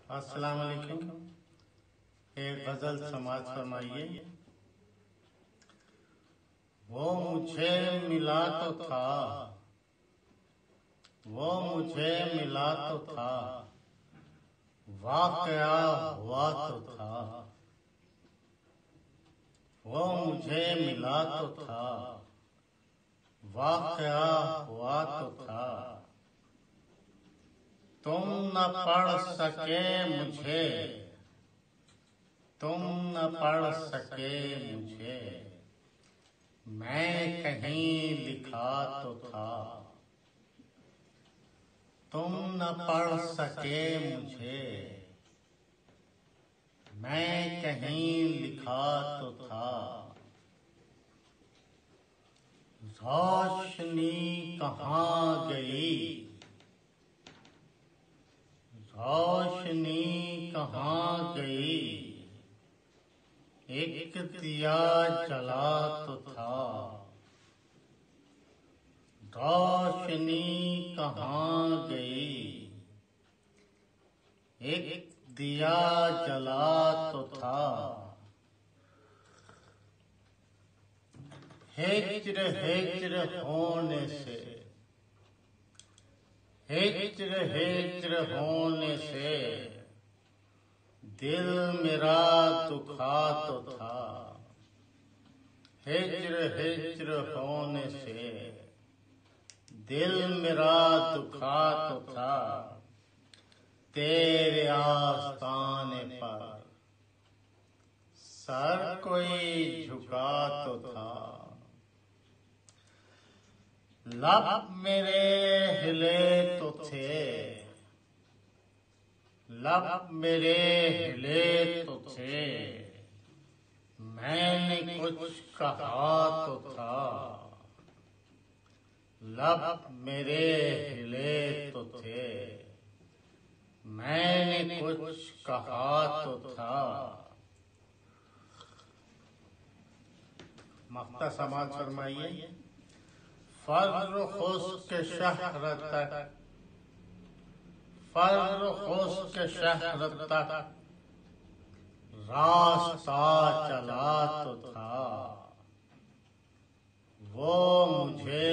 अस्सलाम वालेकुम। एक गजल समाज फरमाइए। वो मुझे मिला तो था, वो मुझे मिला तो था, वाकया हुआ तो था। वो मुझे मिला तो था, वाकया हुआ तो था। तुम न पढ़ सके मुझे, तुम न पढ़ सके मुझे, मैं कहीं लिखा तो था। तुम न पढ़ सके मुझे, मैं कहीं लिखा तो था। रोशनी कहाँ गई, रोशनी कहाँ गई, एक दिया जला तो था। रोशनी कहाँ गई, एक दिया जला तो था। हिज्र हिज्र होने से, हिज्र हिज्र होने से, दिल मेरा दुखा तो था। हिज्र हिज्र होने से, दिल मेरा दुखा तो था। तेरे आस्ताने पर सर कोई झुका तो था। लब मेरे हिले तो थे, लब मेरे हिले तो थे, मैंने कुछ कहा तो था। लब मेरे हिले तो थे, मैंने कुछ कहा तो था। मक्ता समाज फरमाइए। फर्र खुस्क शहर तक, फर्र खुस्क शहर तक, रास्ता चला तो था। वो मुझे